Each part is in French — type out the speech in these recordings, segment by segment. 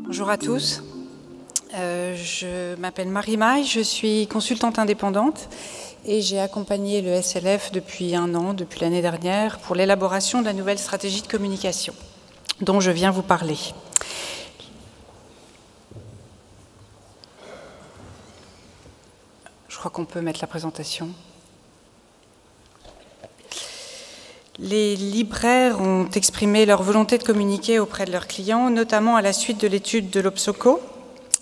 Bonjour à tous. Je m'appelle Marie Maille, je suis consultante indépendante et j'ai accompagné le SLF depuis 1 an, depuis l'année dernière, pour l'élaboration de la nouvelle stratégie de communication dont je viens vous parler. Je crois qu'on peut mettre la présentation. Les libraires ont exprimé leur volonté de communiquer auprès de leurs clients, notamment à la suite de l'étude de l'Obsoco,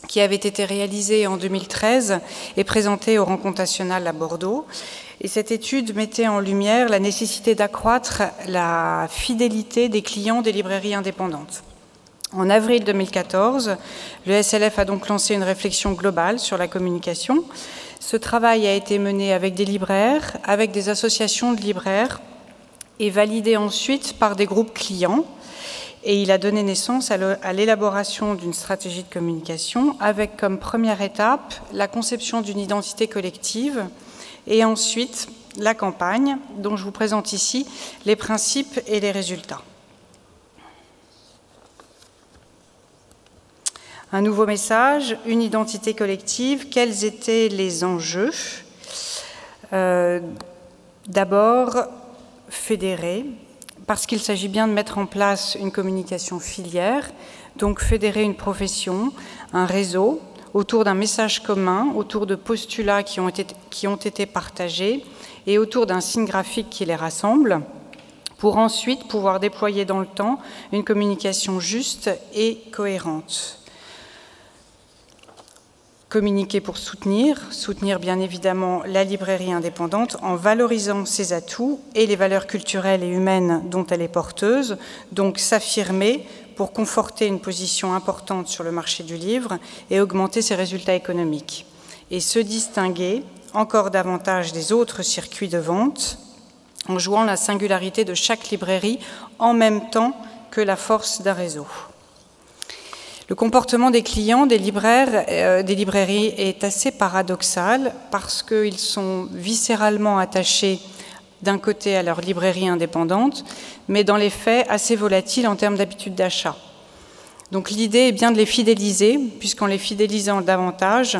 qui avait été réalisée en 2013 et présentée aux Rencontres nationales à Bordeaux. Et cette étude mettait en lumière la nécessité d'accroître la fidélité des clients des librairies indépendantes. En avril 2014, le SLF a donc lancé une réflexion globale sur la communication. Ce travail a été mené avec des libraires, avec des associations de libraires, et validé ensuite par des groupes clients. Et il a donné naissance à l'élaboration d'une stratégie de communication avec comme première étape la conception d'une identité collective et ensuite la campagne dont je vous présente ici les principes et les résultats. Un nouveau message, une identité collective. Quels étaient les enjeux? D'abord, fédérer, parce qu'il s'agit bien de mettre en place une communication filière, donc fédérer une profession, un réseau, autour d'un message commun, autour de postulats qui ont été partagés et autour d'un signe graphique qui les rassemble, pour ensuite pouvoir déployer dans le temps une communication juste et cohérente. Communiquer pour soutenir bien évidemment la librairie indépendante en valorisant ses atouts et les valeurs culturelles et humaines dont elle est porteuse, donc s'affirmer pour conforter une position importante sur le marché du livre et augmenter ses résultats économiques. Et se distinguer encore davantage des autres circuits de vente en jouant la singularité de chaque librairie en même temps que la force d'un réseau. Le comportement des clients des librairies est assez paradoxal parce qu'ils sont viscéralement attachés d'un côté à leur librairie indépendante, mais dans les faits assez volatiles en termes d'habitude d'achat. Donc l'idée est bien de les fidéliser, puisqu'en les fidélisant davantage,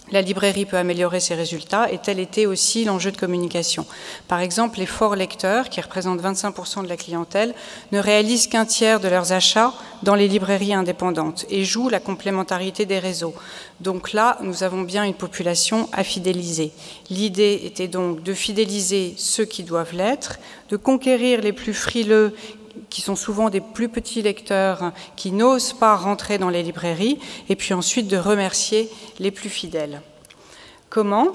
la librairie peut améliorer ses résultats et tel était aussi l'enjeu de communication. Par exemple, les forts lecteurs, qui représentent 25% de la clientèle, ne réalisent qu'un tiers de leurs achats dans les librairies indépendantes et jouent la complémentarité des réseaux. Donc là, nous avons bien une population à fidéliser. L'idée était donc de fidéliser ceux qui doivent l'être, de conquérir les plus frileux, qui sont souvent des plus petits lecteurs qui n'osent pas rentrer dans les librairies, et puis ensuite de remercier les plus fidèles. Comment?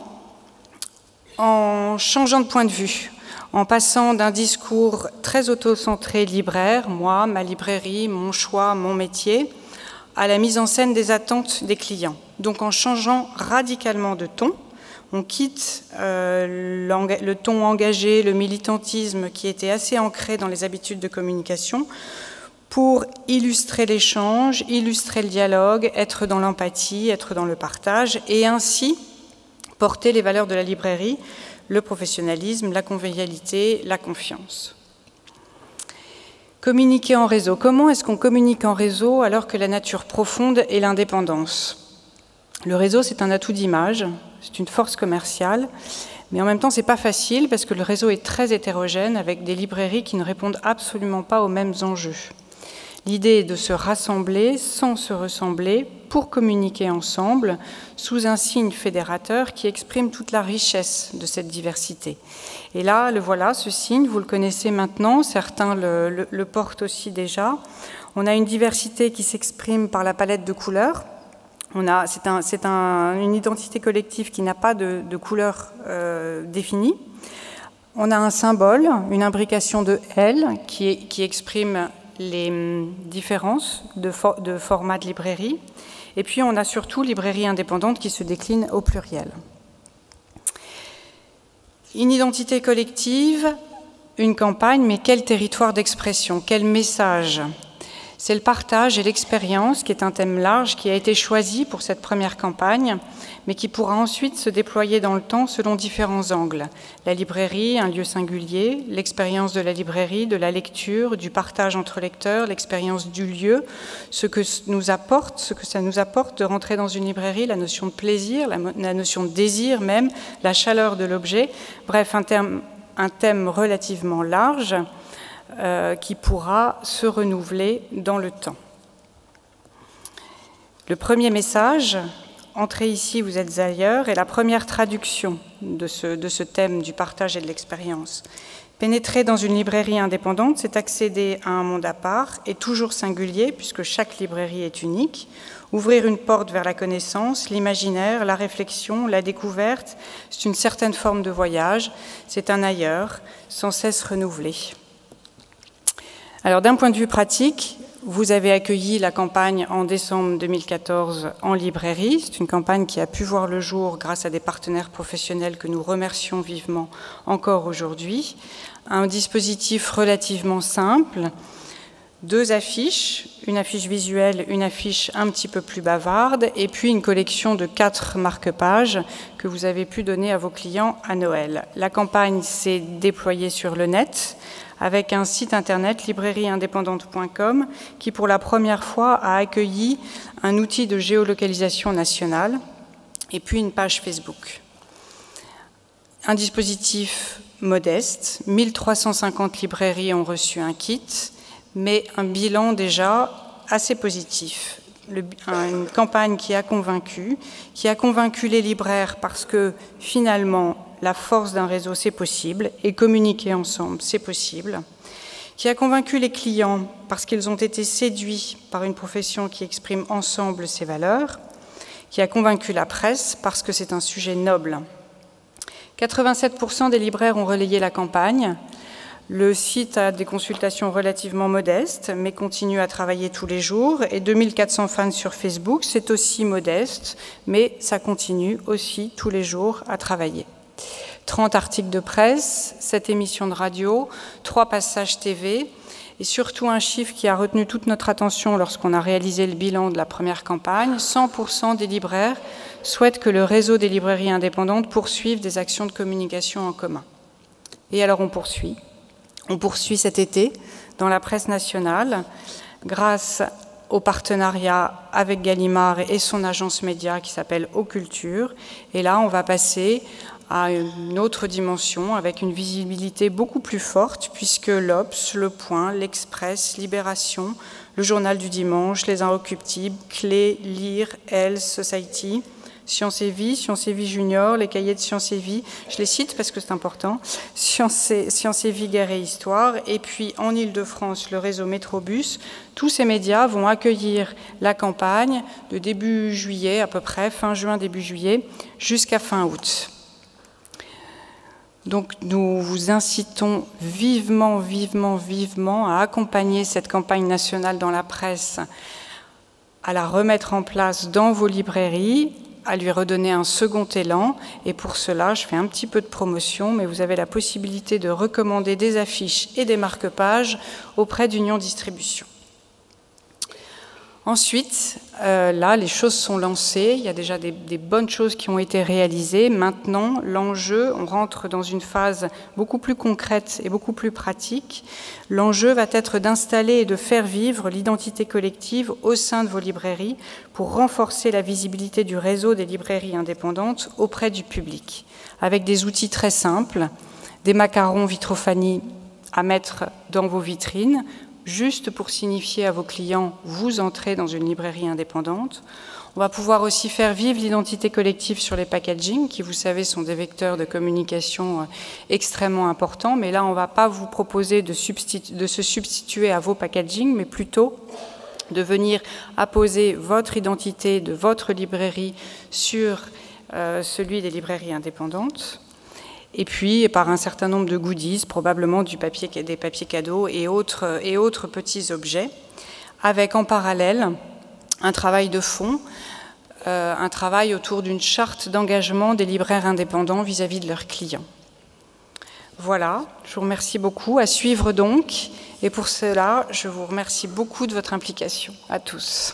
En changeant de point de vue, en passant d'un discours très auto-centré libraire, moi, ma librairie, mon choix, mon métier, à la mise en scène des attentes des clients. Donc en changeant radicalement de ton, on quitte le ton engagé, le militantisme qui était assez ancré dans les habitudes de communication pour illustrer l'échange, illustrer le dialogue, être dans l'empathie, être dans le partage et ainsi porter les valeurs de la librairie, le professionnalisme, la convivialité, la confiance. Communiquer en réseau. Comment est-ce qu'on communique en réseau alors que la nature profonde est l'indépendance? Le réseau, c'est un atout d'image. C'est une force commerciale, mais en même temps, ce n'est pas facile parce que le réseau est très hétérogène avec des librairies qui ne répondent absolument pas aux mêmes enjeux. L'idée est de se rassembler sans se ressembler pour communiquer ensemble sous un signe fédérateur qui exprime toute la richesse de cette diversité. Et là, le voilà, ce signe, vous le connaissez maintenant, certains le portent aussi déjà. On a une diversité qui s'exprime par la palette de couleurs. C'est une identité collective qui n'a pas de couleur définie. On a un symbole, une imbrication de L qui exprime les différences de format de librairie. Et puis on a surtout librairie indépendante qui se décline au pluriel. Une identité collective, une campagne, mais quel territoire d'expression, quel message ? C'est le partage et l'expérience qui est un thème large qui a été choisi pour cette première campagne, mais qui pourra ensuite se déployer dans le temps selon différents angles. La librairie, un lieu singulier, l'expérience de la librairie, de la lecture, du partage entre lecteurs, l'expérience du lieu, ce que ça nous apporte de rentrer dans une librairie, la notion de plaisir, la notion de désir même, la chaleur de l'objet. Bref, un thème relativement large qui pourra se renouveler dans le temps. Le premier message, entrez ici, vous êtes ailleurs, est la première traduction de ce thème du partage et de l'expérience. Pénétrer dans une librairie indépendante, c'est accéder à un monde à part et toujours singulier, puisque chaque librairie est unique. Ouvrir une porte vers la connaissance, l'imaginaire, la réflexion, la découverte, c'est une certaine forme de voyage, c'est un ailleurs, sans cesse renouvelé. Alors d'un point de vue pratique, vous avez accueilli la campagne en décembre 2014 en librairie. C'est une campagne qui a pu voir le jour grâce à des partenaires professionnels que nous remercions vivement encore aujourd'hui. Un dispositif relativement simple, 2 affiches, une affiche visuelle, une affiche un petit peu plus bavarde, et puis une collection de 4 marque-pages que vous avez pu donner à vos clients à Noël. La campagne s'est déployée sur le net, avec un site internet, librairieindépendante.com, qui pour la première fois a accueilli un outil de géolocalisation nationale et puis une page Facebook. Un dispositif modeste, 1350 librairies ont reçu un kit, mais un bilan déjà assez positif. Une campagne qui a convaincu les libraires parce que finalement, la force d'un réseau, c'est possible, et communiquer ensemble, c'est possible, qui a convaincu les clients parce qu'ils ont été séduits par une profession qui exprime ensemble ses valeurs, qui a convaincu la presse parce que c'est un sujet noble. 87% des libraires ont relayé la campagne. Le site a des consultations relativement modestes, mais continue à travailler tous les jours. Et 2400 fans sur Facebook, c'est aussi modeste, mais ça continue aussi tous les jours à travailler. 30 articles de presse, 7 émissions de radio, 3 passages TV, et surtout un chiffre qui a retenu toute notre attention lorsqu'on a réalisé le bilan de la première campagne, 100% des libraires souhaitent que le réseau des librairies indépendantes poursuive des actions de communication en commun. Et alors on poursuit. On poursuit cet été dans la presse nationale grâce au partenariat avec Gallimard et son agence média qui s'appelle Occulture. Et là, on va passer à une autre dimension avec une visibilité beaucoup plus forte puisque l'Obs, Le Point, l'Express, Libération, le Journal du Dimanche, Les Inrecuptibles, Clé, Lire, Elle, Society, Science et Vie Junior, les cahiers de Science et Vie, je les cite parce que c'est important, Science et Vie, Guerre et Histoire, et puis en Ile-de-France, le réseau Métrobus. Tous ces médias vont accueillir la campagne de début juillet, à peu près, fin juin, début juillet, jusqu'à fin août. Donc nous vous incitons vivement à accompagner cette campagne nationale dans la presse, à la remettre en place dans vos librairies, à lui redonner un second élan. Et pour cela, je fais un petit peu de promotion, mais vous avez la possibilité de recommander des affiches et des marque-pages auprès d'Union Distribution. Ensuite, là, les choses sont lancées, il y a déjà des bonnes choses qui ont été réalisées. Maintenant, l'enjeu, on rentre dans une phase beaucoup plus concrète et beaucoup plus pratique. L'enjeu va être d'installer et de faire vivre l'identité collective au sein de vos librairies pour renforcer la visibilité du réseau des librairies indépendantes auprès du public, avec des outils très simples, des macarons Vitrofani à mettre dans vos vitrines, juste pour signifier à vos clients, vous entrez dans une librairie indépendante. On va pouvoir aussi faire vivre l'identité collective sur les packaging, qui, vous savez, sont des vecteurs de communication extrêmement importants. Mais là, on ne va pas vous proposer de se substituer à vos packaging, mais plutôt de venir apposer votre identité de votre librairie sur celui des librairies indépendantes. Et puis par un certain nombre de goodies, probablement des papiers cadeaux et autres petits objets, avec en parallèle un travail de fond, un travail autour d'une charte d'engagement des libraires indépendants vis-à-vis de leurs clients. Voilà, je vous remercie beaucoup. À suivre donc. Et pour cela, je vous remercie beaucoup de votre implication. À tous.